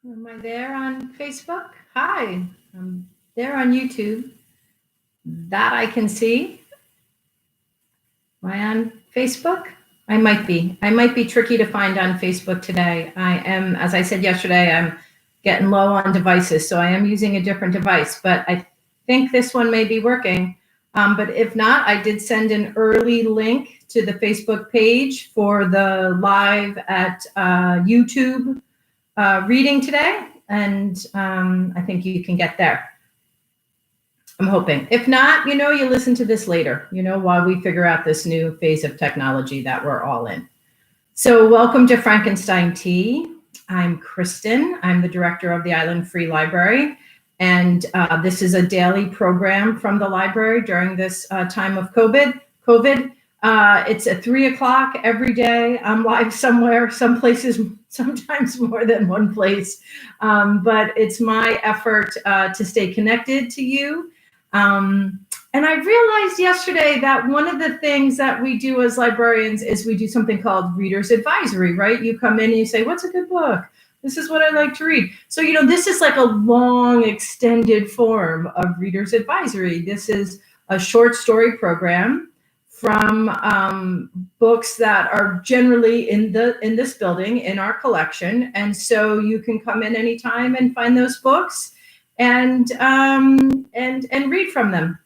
Am I there on Facebook? Hi, I'm there on YouTube. That I can see. Am I on Facebook? I might be. I might be tricky to find on Facebook today. I am, as I said yesterday, I'm getting low on devices, so I am using a different device, but I think this one may be working. But if not, I did send an early link to the Facebook page for the live at YouTube reading today, and I think you can get there. I'm hoping. If not, you listen to this later, while we figure out this new phase of technology that we're all in. So welcome to Frankenstein Tea. I'm Kristen. I'm the director of the Island Free Library. And this is a daily program from the library during this time of COVID. It's at 3 o'clock every day. I'm live somewhere, some places, sometimes more than one place. But it's my effort to stay connected to you. And I realized yesterday that one of the things that we do as librarians is we do something called Reader's Advisory, right? You come in and you say, what's a good book? This is what I like to read. So, this is like a long extended form of Reader's Advisory. This is a short story program from books that are generally in this building in our collection. And so you can come in anytime and find those books and read from them.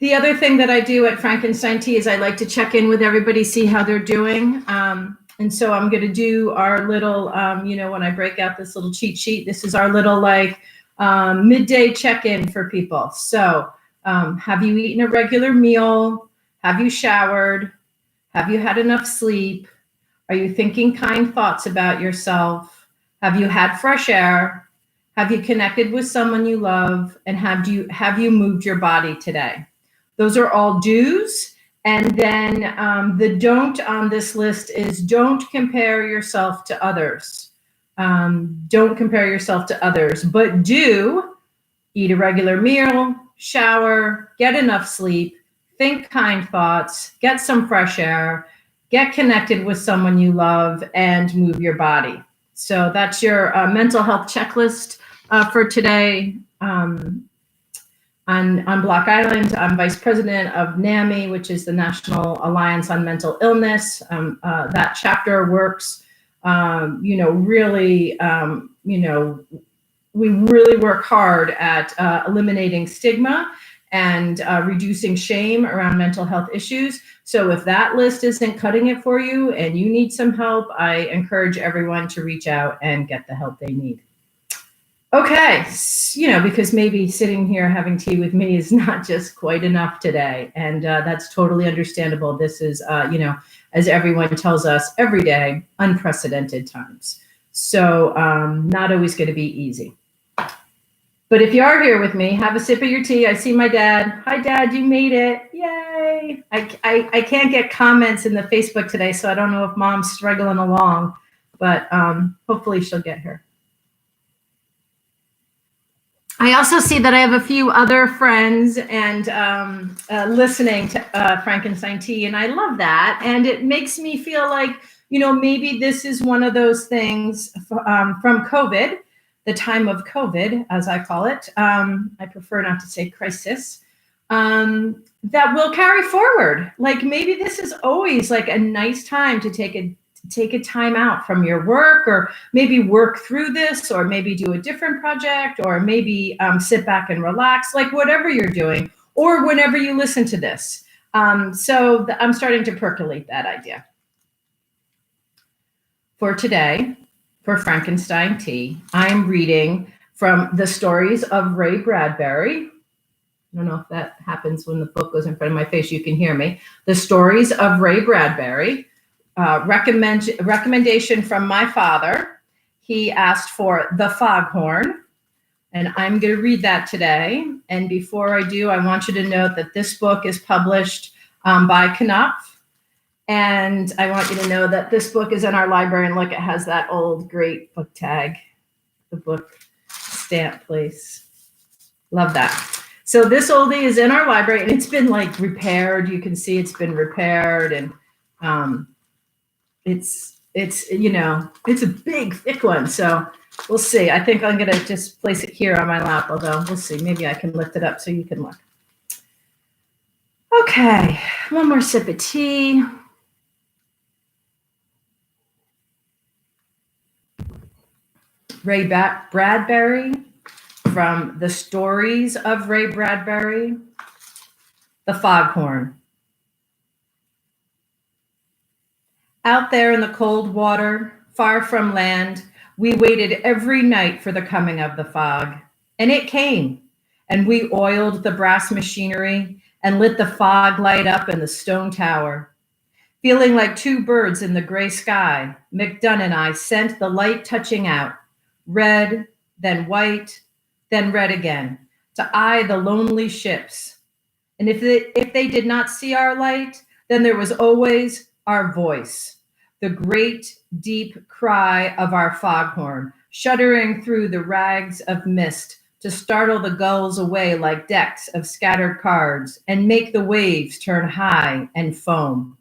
The other thing that I do at Frankenstein Tea is I like to check in with everybody, see how they're doing. And so I'm going to do our little, when I break out this little cheat sheet, this is our little midday check-in for people. So have you eaten a regular meal? Have you showered? Have you had enough sleep? Are you thinking kind thoughts about yourself? Have you had fresh air? Have you connected with someone you love? And have you moved your body today? Those are all do's. And then the don't on this list is don't compare yourself to others. Don't compare yourself to others, but do eat a regular meal, shower, get enough sleep, think kind thoughts, get some fresh air, get connected with someone you love, and move your body. So that's your mental health checklist for today. On Block Island, I'm vice president of NAMI, which is the National Alliance on Mental Illness. That chapter works, really, we really work hard at eliminating stigma and reducing shame around mental health issues. So if that list isn't cutting it for you and you need some help, I encourage everyone to reach out and get the help they need. Okay, because maybe sitting here having tea with me is not just quite enough today. And that's totally understandable. This is, as everyone tells us every day, unprecedented times. So not always going to be easy. But if you are here with me, have a sip of your tea. I see my dad. Hi, Dad, you made it. Yay. I can't get comments in the Facebook today, so I don't know if Mom's struggling along, but hopefully she'll get here. I also see that I have a few other friends and listening to Frankenstein Tea, and I love that. And it makes me feel like, maybe this is one of those things from COVID, the time of COVID, as I call it. I prefer not to say crisis, that will carry forward. Like maybe this is always like a nice time to take a time out from your work, or maybe work through this, or maybe do a different project, or maybe sit back and relax, like whatever you're doing, or whenever you listen to this. So I'm starting to percolate that idea. For today, for Frankenstein Tea, I'm reading from The Stories of Ray Bradbury. I don't know if that happens when the book goes in front of my face, you can hear me. The Stories of Ray Bradbury. Recommendation from my father. He asked for The Foghorn, and I'm going to read that today. And before I do, I want you to note that this book is published by Knopf, and I want you to know that this book is in our library, and look, it has that old great book tag, the book stamp place. Love that. So this oldie is in our library, and it's been repaired. You can see it's been repaired, and it's It's, it's a big, thick one. So we'll see. I think I'm going to just place it here on my lap, although we'll see. Maybe I can lift it up so you can look. Okay, one more sip of tea. Ray Bradbury, from the stories of Ray Bradbury, The Foghorn. Out there in the cold water, far from land, we waited every night for the coming of the fog. And it came, and we oiled the brass machinery and lit the fog light up in the stone tower. Feeling like two birds in the gray sky, McDunn and I sent the light touching out, red, then white, then red again, to eye the lonely ships. And if they did not see our light, then there was always our voice, the great, deep cry of our foghorn, shuddering through the rags of mist to startle the gulls away like decks of scattered cards and make the waves turn high and foam.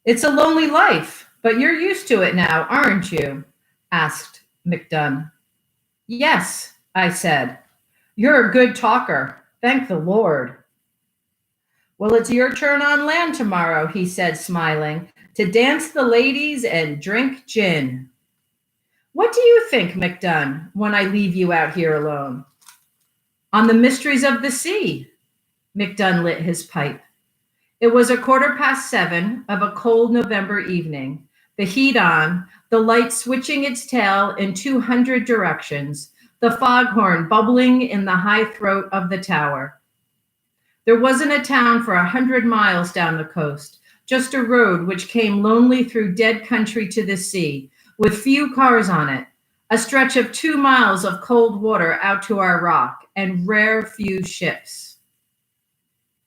It's a lonely life, but you're used to it now, aren't you? Asked McDunn. Yes, I said. You're a good talker. Thank the Lord. Well, it's your turn on land tomorrow, he said, smiling, to dance the ladies and drink gin. What do you think, McDunn, when I leave you out here alone? On the mysteries of the sea. McDunn lit his pipe. It was 7:15 of a cold November evening, the heat on, the light switching its tail in 200 directions, the foghorn bubbling in the high throat of the tower. There wasn't a town for 100 miles down the coast, just a road which came lonely through dead country to the sea, with few cars on it, a stretch of 2 miles of cold water out to our rock, and rare few ships.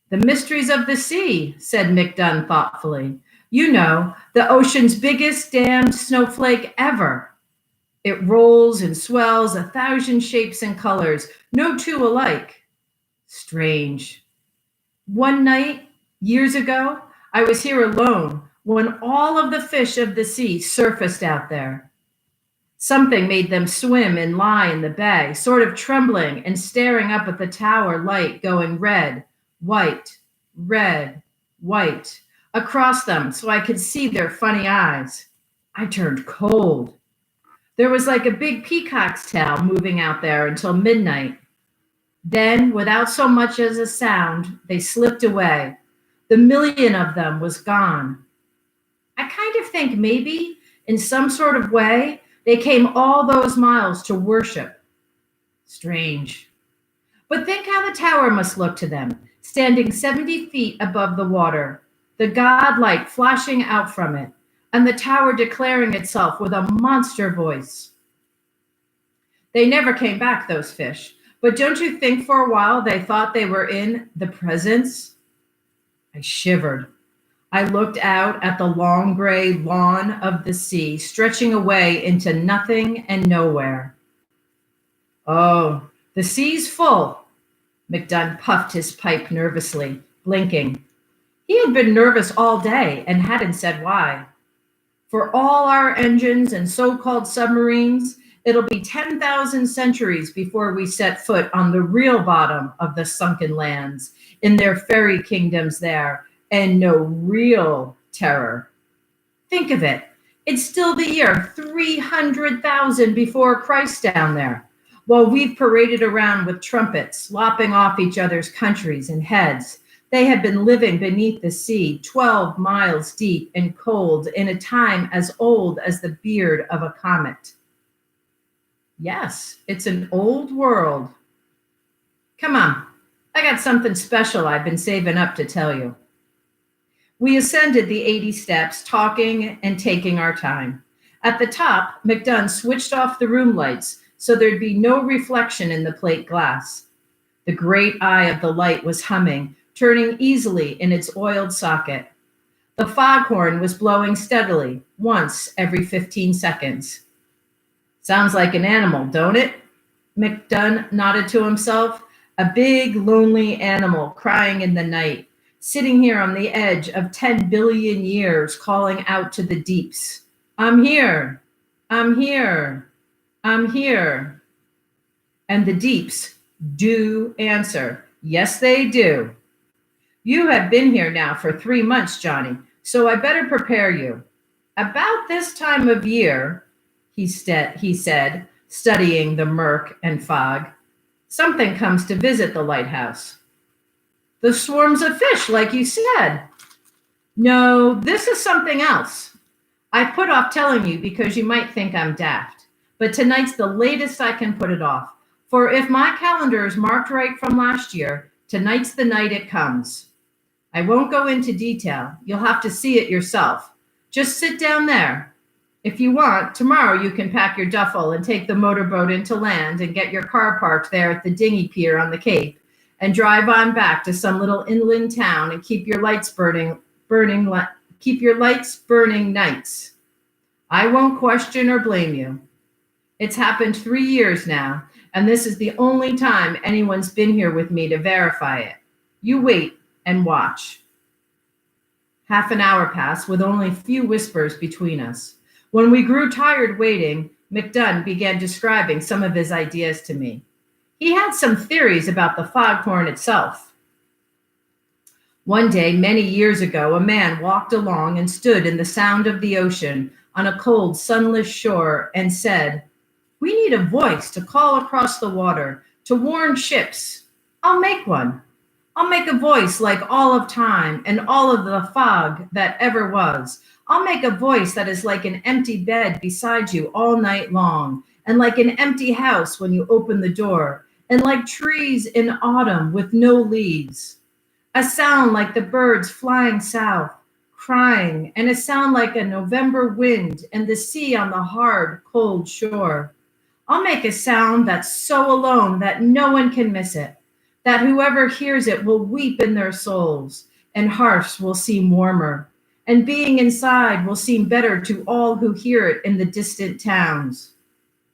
The mysteries of the sea, said McDunn thoughtfully. You know, the ocean's biggest damned snowflake ever. It rolls and swells 1,000 shapes and colors, no two alike. Strange. One night, years ago, I was here alone when all of the fish of the sea surfaced out there. Something made them swim and lie in the bay, sort of trembling and staring up at the tower light going red, white, across them so I could see their funny eyes. I turned cold. There was like a big peacock's tail moving out there until midnight. Then, without so much as a sound, they slipped away. The million of them was gone. I kind of think maybe, in some sort of way, they came all those miles to worship. Strange. But think how the tower must look to them, standing 70 feet above the water, the god light flashing out from it, and the tower declaring itself with a monster voice. They never came back, those fish. But don't you think for a while they thought they were in the presence? I shivered. I looked out at the long gray lawn of the sea, stretching away into nothing and nowhere. Oh, the sea's full. McDunn puffed his pipe nervously, blinking. He had been nervous all day and hadn't said why. For all our engines and so-called submarines, it'll be 10,000 centuries before we set foot on the real bottom of the sunken lands, in their fairy kingdoms there, and no real terror. Think of it. It's still the year 300,000 before Christ down there, while we've paraded around with trumpets, lopping off each other's countries and heads. They had been living beneath the sea, 12 miles deep and cold, in a time as old as the beard of a comet. Yes, it's an old world. Come on, I got something special I've been saving up to tell you. We ascended the 80 steps, talking and taking our time. At the top, McDunn switched off the room lights so there'd be no reflection in the plate glass. The great eye of the light was humming, turning easily in its oiled socket. The foghorn was blowing steadily, once every 15 seconds. Sounds like an animal, don't it? McDunn nodded to himself. A big, lonely animal crying in the night, sitting here on the edge of 10 billion years, calling out to the deeps. I'm here. I'm here. I'm here. And the deeps do answer. Yes, they do. You have been here now for 3 months, Johnny, so I better prepare you. About this time of year, he said, studying the murk and fog, something comes to visit the lighthouse. The swarms of fish, like you said. No, this is something else. I put off telling you because you might think I'm daft, but tonight's the latest I can put it off. For if my calendar is marked right from last year, tonight's the night it comes. I won't go into detail. You'll have to see it yourself. Just sit down there. If you want, tomorrow you can pack your duffel and take the motorboat into land and get your car parked there at the dinghy pier on the Cape and drive on back to some little inland town and keep your lights burning nights. I won't question or blame you. It's happened 3 years now, and this is the only time anyone's been here with me to verify it. You wait and watch. Half an hour passed with only a few whispers between us. When we grew tired waiting, McDunn began describing some of his ideas to me. He had some theories about the foghorn itself. One day, many years ago, a man walked along and stood in the sound of the ocean on a cold, sunless shore and said, "We need a voice to call across the water, to warn ships. I'll make one. I'll make a voice like all of time and all of the fog that ever was. I'll make a voice that is like an empty bed beside you all night long, and like an empty house when you open the door, and like trees in autumn with no leaves. A sound like the birds flying south, crying, and a sound like a November wind and the sea on the hard, cold shore. I'll make a sound that's so alone that no one can miss it, that whoever hears it will weep in their souls, and hearts will seem warmer, and being inside will seem better to all who hear it in the distant towns.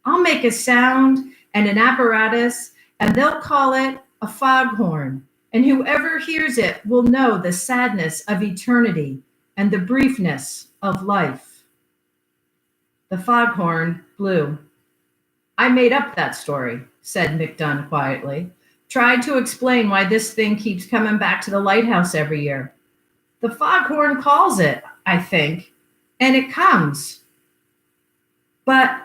I'll make a sound and an apparatus, and they'll call it a foghorn, and whoever hears it will know the sadness of eternity and the briefness of life." The foghorn blew. "I made up that story," said McDunn quietly. "Tried to explain why this thing keeps coming back to the lighthouse every year. The foghorn calls it, I think, and it comes." "But,"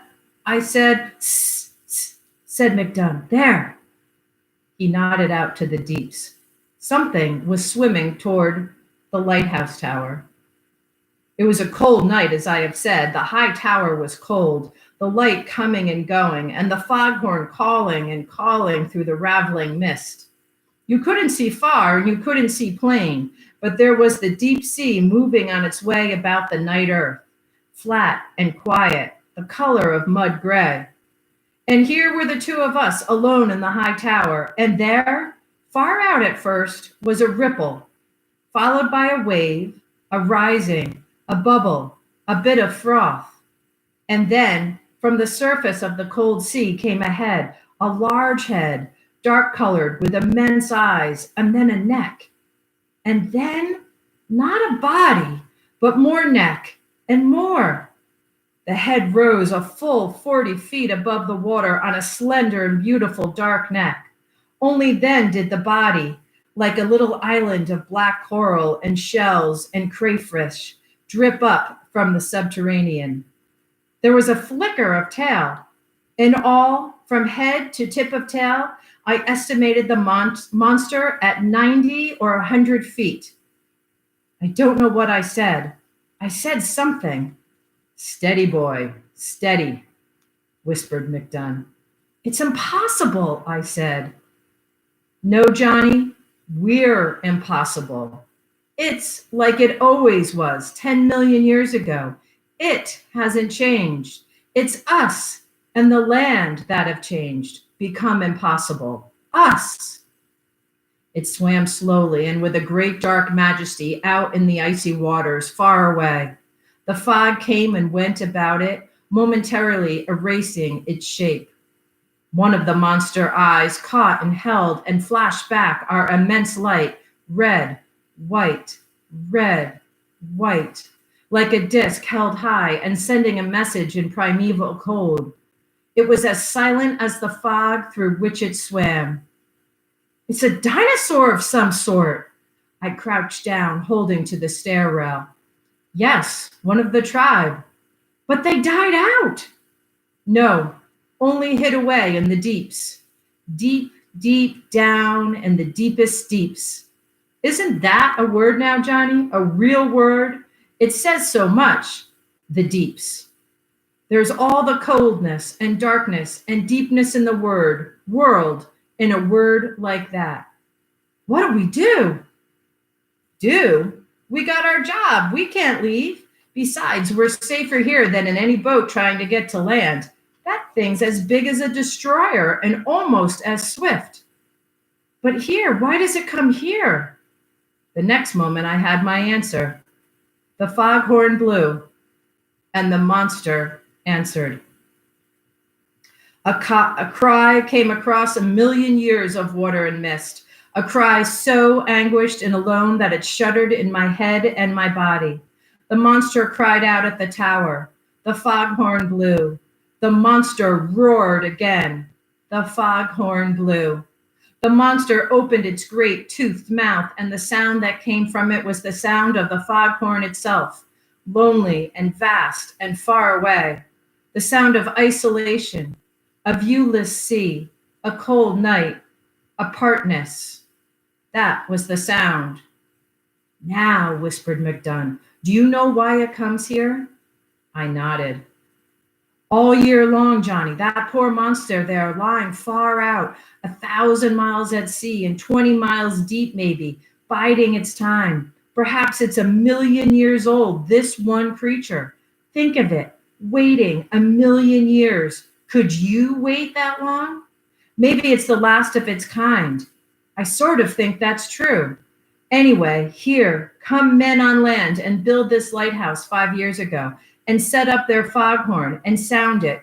I said, "Sss, sss," said McDunn. "There." He nodded out to the deeps. Something was swimming toward the lighthouse tower. It was a cold night, as I have said. The high tower was cold, the light coming and going, and the foghorn calling and calling through the raveling mist. You couldn't see far and you couldn't see plain, but there was the deep sea moving on its way about the night earth, flat and quiet, the color of mud gray. And here were the two of us alone in the high tower, and there, far out at first, was a ripple, followed by a wave, a rising, a bubble, a bit of froth. And then, from the surface of the cold sea came a head, a large head, dark-colored with immense eyes, and then a neck. And then, not a body, but more neck, and more. The head rose a full 40 feet above the water on a slender and beautiful dark neck. Only then did the body, like a little island of black coral and shells and crayfish, drip up from the subterranean. There was a flicker of tail. In all, from head to tip of tail, I estimated the monster at 90 or 100 feet. I don't know what I said. I said something. "Steady, boy, steady," whispered McDunn. "It's impossible," I said. "No, Johnny, we're impossible. It's like it always was 10 million years ago. It hasn't changed. It's us and the land that have changed, become impossible. Us." It swam slowly and with a great dark majesty out in the icy waters far away. The fog came and went about it, momentarily erasing its shape. One of the monster eyes caught and held and flashed back our immense light, red, white, red, white, like a disc held high and sending a message in primeval cold. It was as silent as the fog through which it swam. It's a dinosaur of some sort. I crouched down, holding to the stair rail. Yes, one of the tribe. But they died out. No, only hid away in the deeps. Deep, deep down in the deepest deeps. Isn't that a word now, Johnny? A real word? It says so much. The deeps. There's all the coldness and darkness and deepness in the word, world, in a word like that. What do we do? Do? We got our job. We can't leave. Besides, we're safer here than in any boat trying to get to land. That thing's as big as a destroyer and almost as swift. But here, why does it come here? The next moment I had my answer. The foghorn blew, and the monster answered. A cry came across a million years of water and mist, a cry so anguished and alone that it shuddered in my head and my body. The monster cried out at the tower. The foghorn blew. The monster roared again. The foghorn blew. The monster opened its great toothed mouth, and the sound that came from it was the sound of the foghorn itself, lonely and vast and far away. The sound of isolation, a viewless sea, a cold night, apartness. That was the sound. Now, whispered McDunn, do you know why it comes here? I nodded. All year long, Johnny, that poor monster there lying far out, 1,000 miles at sea and 20 miles deep maybe, biding its time. Perhaps it's 1,000,000 years old, this one creature. Think of it, waiting 1,000,000 years. Could you wait that long? Maybe it's the last of its kind. I sort of think that's true. Anyway, here, come men on land and build this lighthouse 5 years ago and set up their foghorn and sound it,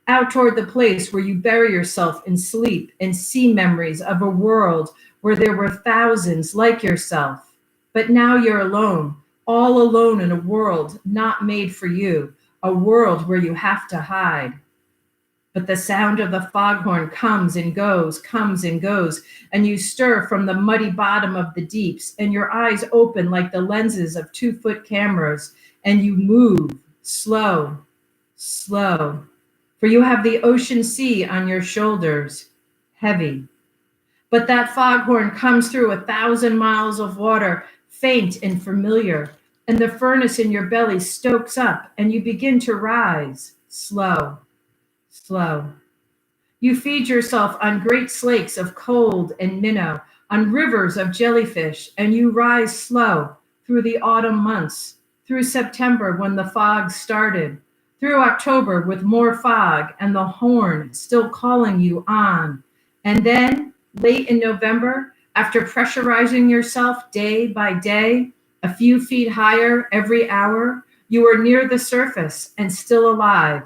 out toward the place where you bury yourself in sleep and see memories of a world where there were thousands like yourself. But now you're alone, all alone in a world not made for you, a world where you have to hide. But the sound of the foghorn comes and goes, and you stir from the muddy bottom of the deeps, and your eyes open like the lenses of 2-foot cameras, and you move slow, slow, for you have the ocean sea on your shoulders, heavy. But that foghorn comes through 1,000 miles of water, faint and familiar, and the furnace in your belly stokes up, and you begin to rise, slow, slow. You feed yourself on great slakes of cold and minnow, on rivers of jellyfish, and you rise slow through the autumn months, through September when the fog started, through October with more fog and the horn still calling you on. And then, late in November, after pressurizing yourself day by day, a few feet higher every hour, you are near the surface and still alive.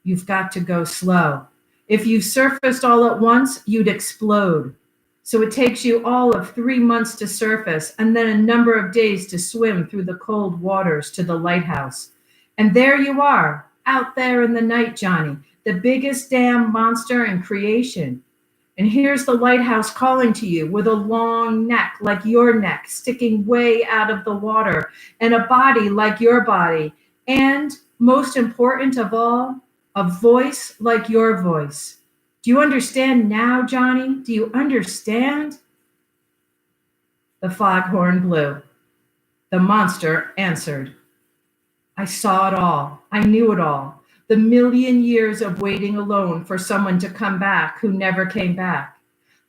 You've got to go slow. If you surfaced all at once, you'd explode. So it takes you all of 3 months to surface and then a number of days to swim through the cold waters to the lighthouse. And there you are, out there in the night, Johnny, the biggest damn monster in creation. And here's the lighthouse calling to you with a long neck like your neck sticking way out of the water and a body like your body. And most important of all, a voice like your voice. Do you understand now, Johnny? Do you understand? The foghorn blew. The monster answered. I saw it all. I knew it all. The 1,000,000 years of waiting alone for someone to come back who never came back.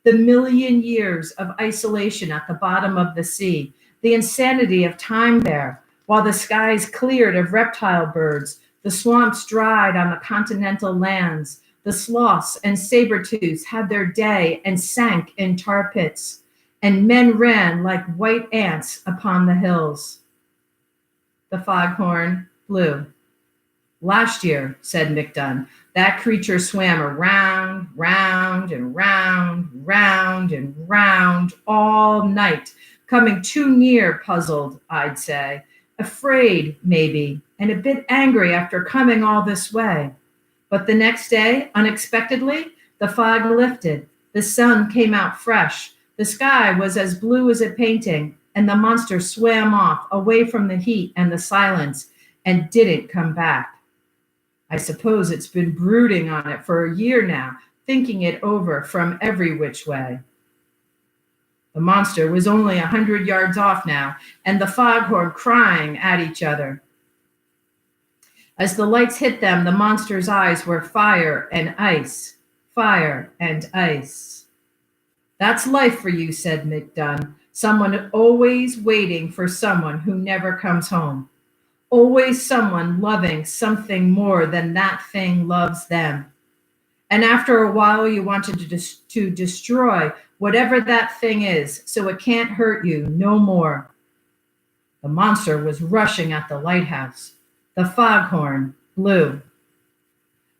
The 1,000,000 years of isolation at the bottom of the sea. The insanity of time there, while the skies cleared of reptile birds, the swamps dried on the continental lands, the sloths and saber-tooths had their day and sank in tar pits, and men ran like white ants upon the hills. The foghorn blew. Last year, said McDunn, that creature swam around, round, and round, round, and round all night, coming too near, puzzled, I'd say, afraid, maybe, and a bit angry after coming all this way. But the next day, unexpectedly, the fog lifted. The sun came out fresh. The sky was as blue as a painting, and the monster swam off away from the heat and the silence and didn't come back. I suppose it's been brooding on it for a year now, thinking it over from every which way. The monster was only 100 yards off now, and the foghorn crying at each other. As the lights hit them, the monster's eyes were fire and ice, fire and ice. That's life for you, said McDunn. Someone always waiting for someone who never comes home. Always someone loving something more than that thing loves them. And after a while, you wanted to destroy whatever that thing is so it can't hurt you no more. The monster was rushing at the lighthouse. The foghorn blew.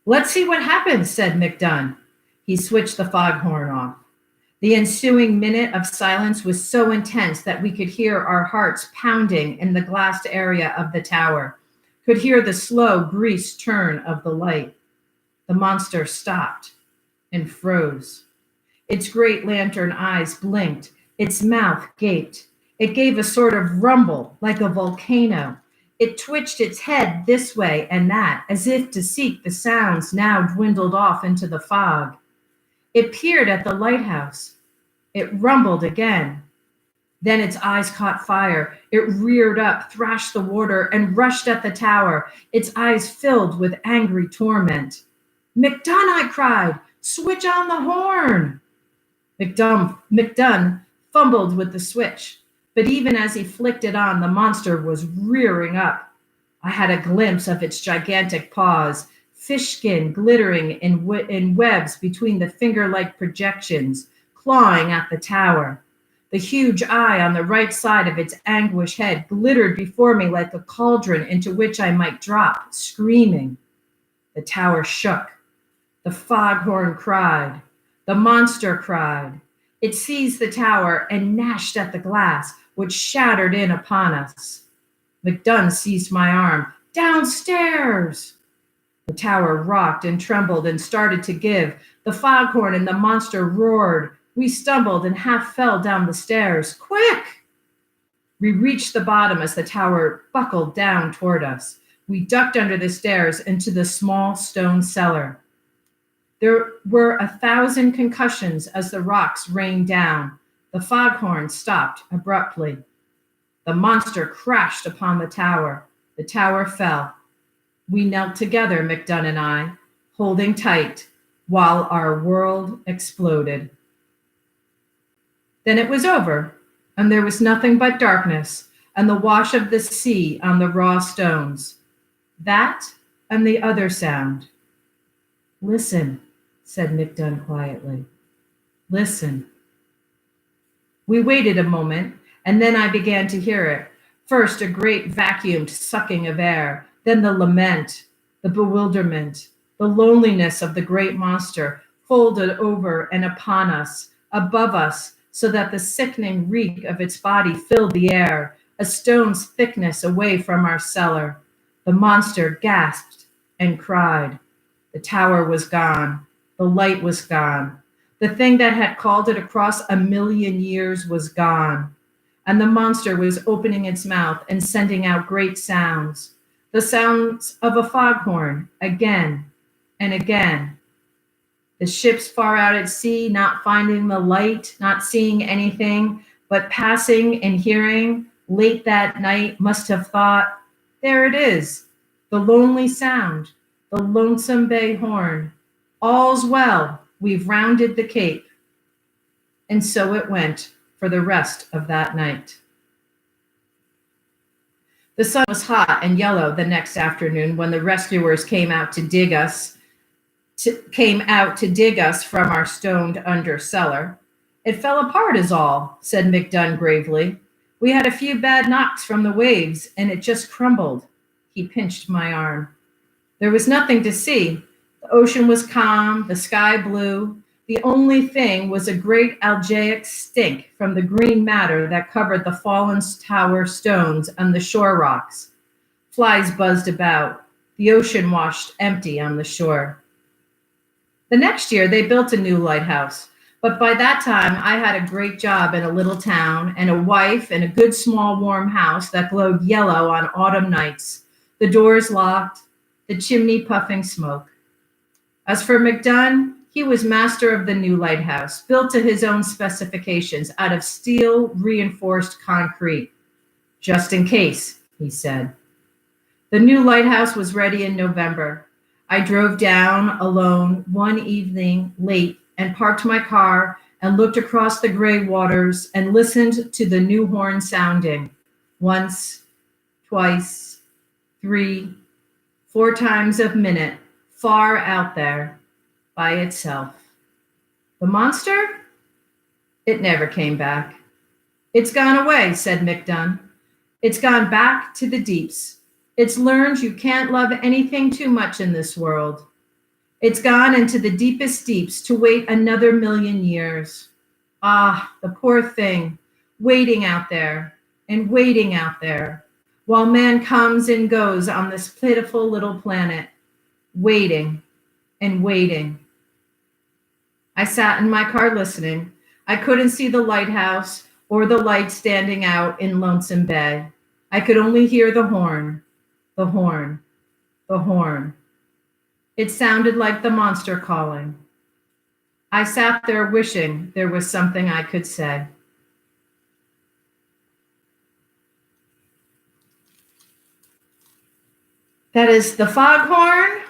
Let's see what happens, said McDunn. He switched the foghorn off. The ensuing minute of silence was so intense that we could hear our hearts pounding in the glassed area of the tower, could hear the slow grease turn of the light. The monster stopped and froze. Its great lantern eyes blinked. Its mouth gaped. It gave a sort of rumble like a volcano. It twitched its head this way and that, as if to seek the sounds now dwindled off into the fog. It peered at the lighthouse. It rumbled again. Then its eyes caught fire. It reared up, thrashed the water, and rushed at the tower, its eyes filled with angry torment. McDunn, I cried, switch on the horn. McDunn fumbled with the switch, but even as he flicked it on, the monster was rearing up. I had a glimpse of its gigantic paws, fish skin glittering in webs between the finger-like projections, clawing at the tower. The huge eye on the right side of its anguish head glittered before me like a cauldron into which I might drop, screaming. The tower shook. The foghorn cried. The monster cried. It seized the tower and gnashed at the glass, which shattered in upon us. McDunn seized my arm. Downstairs! The tower rocked and trembled and started to give. The foghorn and the monster roared. We stumbled and half fell down the stairs. Quick! We reached the bottom as the tower buckled down toward us. We ducked under the stairs into the small stone cellar. There were 1,000 concussions as the rocks rained down. The foghorn stopped abruptly. The monster crashed upon the tower. The tower fell. We knelt together, McDunn and I, holding tight, while our world exploded. Then it was over, and there was nothing but darkness and the wash of the sea on the raw stones. That and the other sound. Listen, said McDunn quietly. Listen. We waited a moment, and then I began to hear it. First, a great vacuumed sucking of air, then the lament, the bewilderment, the loneliness of the great monster folded over and upon us, above us, so that the sickening reek of its body filled the air, a stone's thickness away from our cellar. The monster gasped and cried. The tower was gone. The light was gone. The thing that had called it across 1,000,000 years was gone. And the monster was opening its mouth and sending out great sounds. The sounds of a foghorn, again and again. The ships far out at sea, not finding the light, not seeing anything, but passing and hearing, late that night must have thought, there it is, the lonely sound, the lonesome bay horn. All's well, we've rounded the cape. And so it went for the rest of that night. The sun was hot and yellow the next afternoon when the rescuers came out to dig us from our stoned under cellar. It fell apart is all, said McDunn gravely. We had a few bad knocks from the waves, and it just crumbled. He pinched my arm. There was nothing to see. The ocean was calm, the sky blue. The only thing was a great algaic stink from the green matter that covered the fallen tower stones and the shore rocks. Flies buzzed about. The ocean washed empty on the shore. The next year, they built a new lighthouse. But by that time, I had a great job in a little town and a wife and a good small warm house that glowed yellow on autumn nights, the doors locked, the chimney puffing smoke. As for McDunn, he was master of the new lighthouse, built to his own specifications out of steel reinforced concrete. Just in case, he said. The new lighthouse was ready in November. I drove down alone one evening late and parked my car and looked across the gray waters and listened to the new horn sounding. Once, twice, 3, 4 times a minute, far out there, by itself. The monster? It never came back. It's gone away, said McDunn. It's gone back to the deeps. It's learned you can't love anything too much in this world. It's gone into the deepest deeps to wait another 1,000,000 years. Ah, the poor thing, waiting out there and waiting out there, while man comes and goes on this pitiful little planet, waiting and waiting. I sat in my car listening. I couldn't see the lighthouse or the light standing out in Lonesome Bay. I could only hear the horn, the horn, the horn. It sounded like the monster calling. I sat there wishing there was something I could say. That is The Foghorn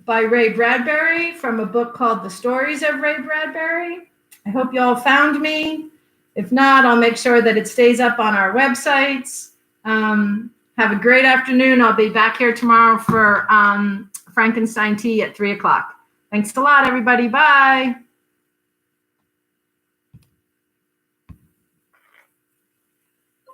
by Ray Bradbury from a book called The Stories of Ray Bradbury. I hope you all found me. If not, I'll make sure that it stays up on our websites. Have a great afternoon. I'll be back here tomorrow for Frankenstein Tea at 3 o'clock. Thanks a lot, everybody. Bye.